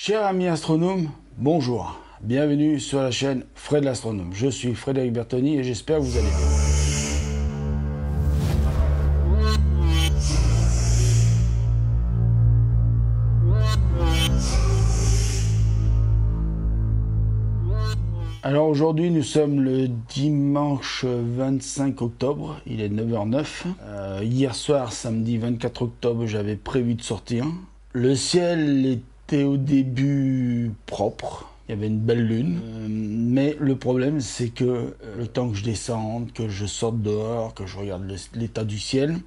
Chers amis astronomes, bonjour, bienvenue sur la chaîne Fred l'Astronome. Je suis Frédéric Bertoni et j'espère que vous allez bien. Alors aujourd'hui nous sommes le dimanche 25 octobre, il est 9h09. Hier soir, samedi 24 octobre, j'avais prévu de sortir. Le ciel était au début propre, il y avait une belle lune, mais le problème c'est que le temps que je descende, que je sorte dehors, que je regarde l'état du ciel,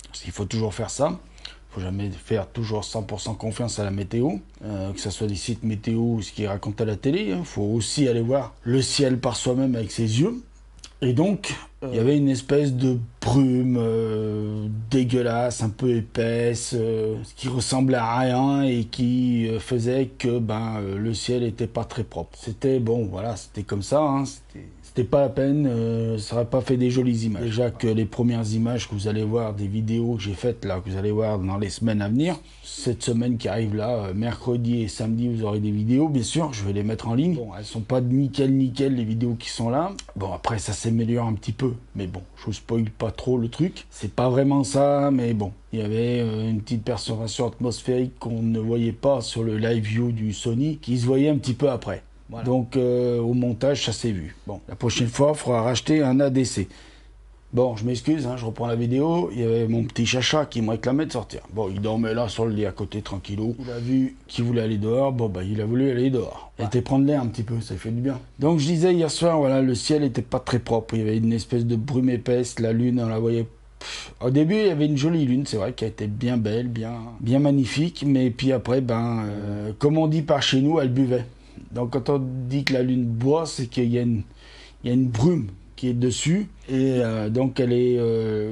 parce qu'il faut toujours faire ça, il ne faut jamais faire toujours 100% confiance à la météo, que ce soit des sites météo ou ce qu'ils racontent à la télé, il faut aussi aller voir le ciel par soi-même avec ses yeux. Et donc, il y avait une espèce de brume dégueulasse, un peu épaisse, qui ressemblait à rien et qui faisait que le ciel était pas très propre. C'était bon, voilà, c'était comme ça, hein, c'était pas la peine, ça n'aurait pas fait des jolies images. Déjà que les premières images que vous allez voir, des vidéos que j'ai faites là, que vous allez voir dans les semaines à venir, cette semaine qui arrive là, mercredi et samedi, vous aurez des vidéos, bien sûr, je vais les mettre en ligne. Bon, elles sont pas nickel les vidéos qui sont là. Bon, après ça s'améliore un petit peu, mais bon, je vous spoil pas trop le truc. C'est pas vraiment ça, mais bon, il y avait une petite perturbation atmosphérique qu'on ne voyait pas sur le live view du Sony, qui se voyait un petit peu après. Voilà. Donc au montage, ça s'est vu. Bon, la prochaine fois, il faudra racheter un ADC. Bon, je m'excuse, hein, je reprends la vidéo. Il y avait mon petit chacha qui me réclamait de sortir. Bon, il dormait là sur le lit à côté, tranquillou. Il a vu qu'il voulait aller dehors. Bon, il a voulu aller dehors. Il était prendre l'air un petit peu, ça fait du bien. Donc, je disais hier soir, voilà, le ciel était pas très propre. Il y avait une espèce de brume épaisse. La lune, on la voyait. Au début, il y avait une jolie lune, c'est vrai, qui a été bien belle, bien magnifique. Mais puis après, comme on dit par chez nous, elle buvait. Donc, quand on dit que la lune boit, c'est qu'il y a une brume qui est dessus et donc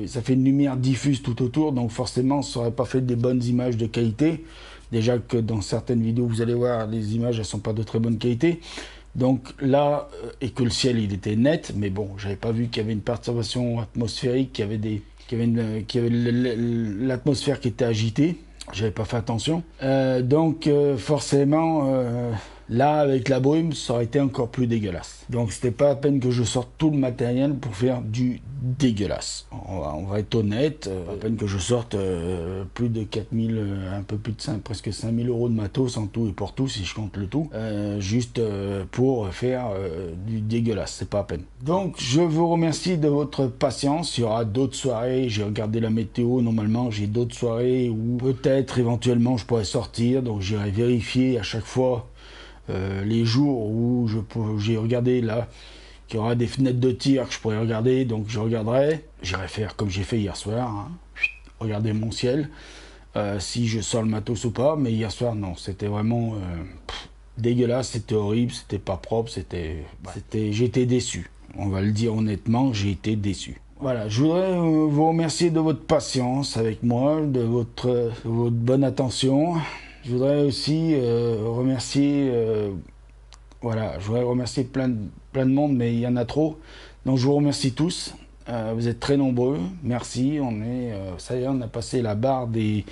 ça fait une lumière diffuse tout autour, donc forcément ça n'aurait pas fait des bonnes images de qualité. Déjà que dans certaines vidéos vous allez voir, les images elles sont pas de très bonne qualité, donc là et que le ciel il était net, mais bon, j'avais pas vu qu'il y avait une perturbation atmosphérique, qu'il y avait l'atmosphère qui était agitée, j'avais pas fait attention, donc forcément là, avec la brume, ça aurait été encore plus dégueulasse. Donc, c'était pas la peine que je sorte tout le matériel pour faire du dégueulasse. On va être honnête, pas la peine que je sorte plus de 4000, un peu plus de 5, presque 5000 € de matos en tout et pour tout, si je compte le tout, juste pour faire du dégueulasse, c'est pas la peine. Donc, je vous remercie de votre patience. Il y aura d'autres soirées, j'ai regardé la météo, normalement, j'ai d'autres soirées où peut-être, éventuellement, je pourrais sortir, donc j'irai vérifier à chaque fois les jours où j'ai regardé là qu'il y aura des fenêtres de tir que je pourrais regarder, donc je regarderai, j'irai faire comme j'ai fait hier soir, hein, regarder mon ciel, si je sors le matos ou pas, mais hier soir non, c'était vraiment dégueulasse, c'était horrible, c'était pas propre, j'étais déçu, on va le dire honnêtement, j'ai été déçu. Voilà, je voudrais vous remercier de votre patience avec moi, de votre bonne attention. Je voudrais aussi remercier, je voudrais remercier plein de monde, mais il y en a trop. Donc je vous remercie tous. Vous êtes très nombreux. Merci. Ça y est, on a passé la barre des.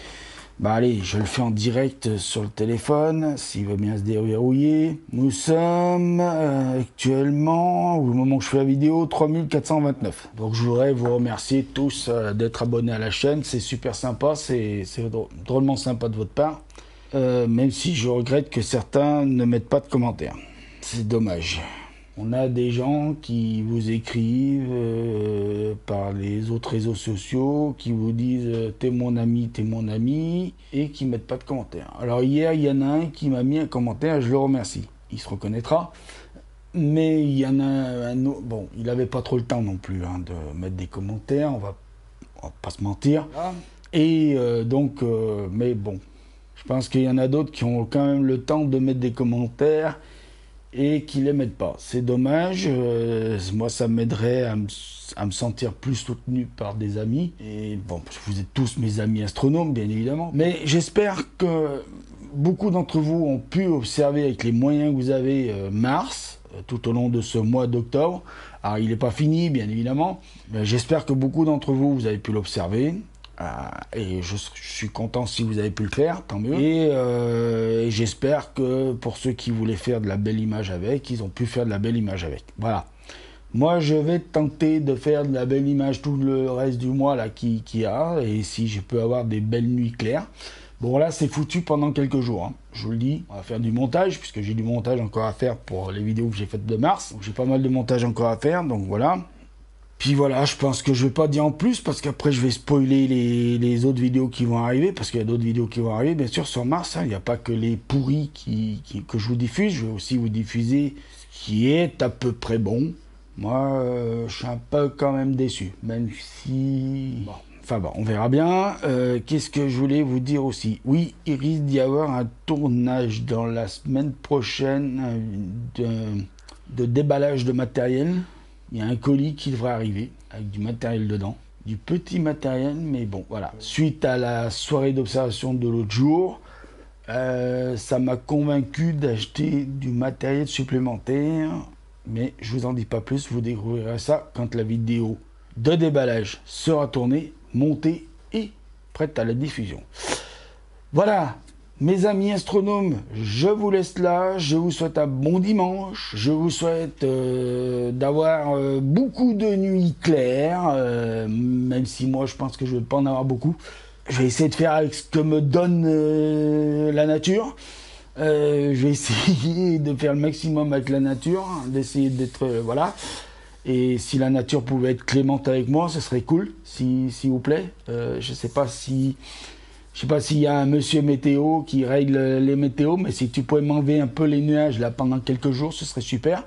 Allez, je le fais en direct sur le téléphone, s'il veut bien se déverrouiller. Nous sommes actuellement, au moment où je fais la vidéo, 3429. Donc je voudrais vous remercier tous d'être abonnés à la chaîne. C'est super sympa, c'est drôlement sympa de votre part. Même si je regrette que certains ne mettent pas de commentaires. C'est dommage. On a des gens qui vous écrivent par les autres réseaux sociaux, qui vous disent t'es mon ami, et qui mettent pas de commentaires. Alors hier, il y en a un qui m'a mis un commentaire, je le remercie. Il se reconnaîtra. Mais il y en a un autre, bon, il n'avait pas trop le temps non plus de mettre des commentaires, on va pas se mentir. Et mais bon. Je pense qu'il y en a d'autres qui ont quand même le temps de mettre des commentaires et qui ne les mettent pas. C'est dommage. Moi, ça m'aiderait à me sentir plus soutenu par des amis. Et bon, vous êtes tous mes amis astronomes, bien évidemment. Mais j'espère que beaucoup d'entre vous ont pu observer avec les moyens que vous avez Mars tout au long de ce mois d'octobre. Alors, il n'est pas fini, bien évidemment. Mais j'espère que beaucoup d'entre vous, vous avez pu l'observer. Et je suis content si vous avez pu le faire, tant mieux. Et j'espère que pour ceux qui voulaient faire de la belle image avec, ils ont pu faire de la belle image avec. Voilà. Moi, je vais tenter de faire de la belle image tout le reste du mois là qu'il y a. Et si je peux avoir des belles nuits claires. Bon, là, c'est foutu pendant quelques jours. Hein. Je vous le dis, on va faire du montage, puisque j'ai du montage encore à faire pour les vidéos que j'ai faites de mars. J'ai pas mal de montage encore à faire, donc voilà. Puis voilà, je pense que je vais pas dire en plus, parce qu'après, je vais spoiler les autres vidéos qui vont arriver, parce qu'il y a d'autres vidéos qui vont arriver, bien sûr, sur mars. Hein. Il n'y a pas que les pourris que je vous diffuse, je vais aussi vous diffuser ce qui est à peu près bon. Moi, je suis un peu quand même déçu, même si... Bon. Enfin bon, on verra bien. Qu'est-ce que je voulais vous dire aussi? Oui, il risque d'y avoir un tournage dans la semaine prochaine de déballage de matériel. Il y a un colis qui devrait arriver avec du matériel dedans. Du petit matériel, mais bon, voilà. Suite à la soirée d'observation de l'autre jour, ça m'a convaincu d'acheter du matériel supplémentaire. Mais je vous en dis pas plus, vous découvrirez ça quand la vidéo de déballage sera tournée, montée et prête à la diffusion. Voilà, mes amis astronomes, je vous laisse là, je vous souhaite un bon dimanche, je vous souhaite d'avoir beaucoup de nuits claires, même si moi je pense que je ne vais pas en avoir beaucoup. Je vais essayer de faire avec ce que me donne la nature. Je vais essayer de faire le maximum avec la nature, d'essayer d'être... voilà. Et si la nature pouvait être clémente avec moi, ce serait cool, s'il vous plaît. Je sais pas s'il y a un monsieur météo qui règle les météos, mais si tu pouvais m'enlever un peu les nuages là pendant quelques jours, ce serait super.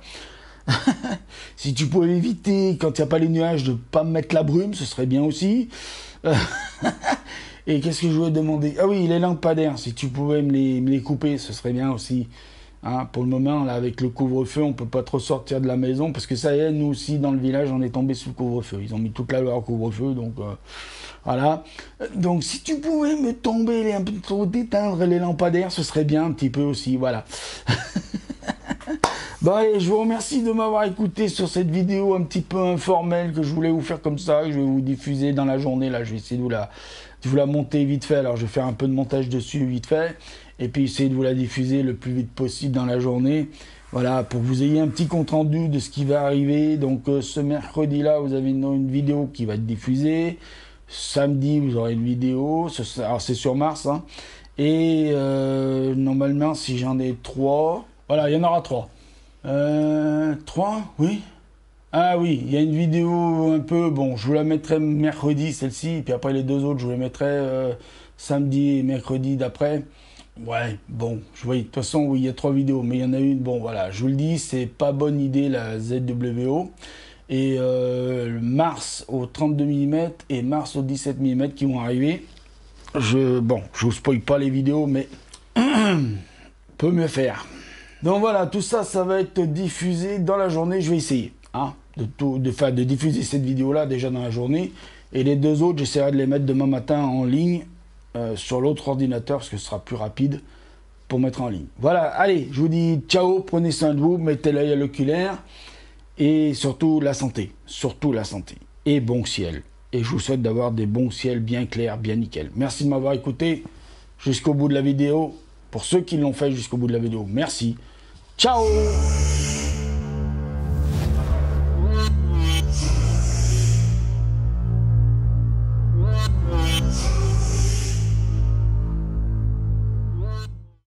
Si tu pouvais éviter, quand il n'y a pas les nuages, de pas me mettre la brume, ce serait bien aussi. Et qu'est-ce que je voulais demander? Ah oui, les lampadaires, si tu pouvais me les couper, ce serait bien aussi. Hein, pour le moment, là, avec le couvre-feu, on peut pas trop sortir de la maison, parce que ça y est, nous aussi, dans le village, on est tombé sous le couvre-feu. Ils ont mis toute la loi au couvre-feu, donc voilà. Donc, si tu pouvais me tomber, un peu trop d'éteindre les lampadaires, ce serait bien un petit peu aussi, voilà. Bon, allez, je vous remercie de m'avoir écouté sur cette vidéo un petit peu informelle que je voulais vous faire comme ça, que je vais vous diffuser dans la journée. Là, je vais essayer de vous la monter vite fait. Alors, je vais faire un peu de montage dessus vite fait. Et puis, essayer de vous la diffuser le plus vite possible dans la journée. Voilà, pour que vous ayez un petit compte-rendu de ce qui va arriver. Donc, ce mercredi-là, vous avez une vidéo qui va être diffusée. Samedi, vous aurez une vidéo. Alors, c'est sur Mars. Hein. Et normalement, si j'en ai 3... Voilà, il y en aura 3. 3, oui. Ah oui, il y a une vidéo un peu, bon, je vous la mettrai mercredi, celle-ci, et puis après les deux autres, je vous les mettrai samedi et mercredi d'après. Ouais, bon, je vois, de toute façon, oui, il y a 3 vidéos, mais il y en a une, bon, voilà, je vous le dis, c'est pas bonne idée, la ZWO. Et Mars au 32 mm et Mars au 17 mm qui vont arriver. Bon, je vous spoil pas les vidéos, mais peut mieux faire. Donc voilà, tout ça, ça va être diffusé dans la journée. Je vais essayer hein, de diffuser cette vidéo-là déjà dans la journée. Et les deux autres, j'essaierai de les mettre demain matin en ligne sur l'autre ordinateur, parce que ce sera plus rapide pour mettre en ligne. Voilà, allez, je vous dis ciao, prenez soin de vous, mettez l'œil à l'oculaire. Et surtout la santé. Surtout la santé. Et bon ciel. Et je vous souhaite d'avoir des bons ciels bien clairs, bien nickel. Merci de m'avoir écouté jusqu'au bout de la vidéo. Pour ceux qui l'ont fait jusqu'au bout de la vidéo, merci. Ciao!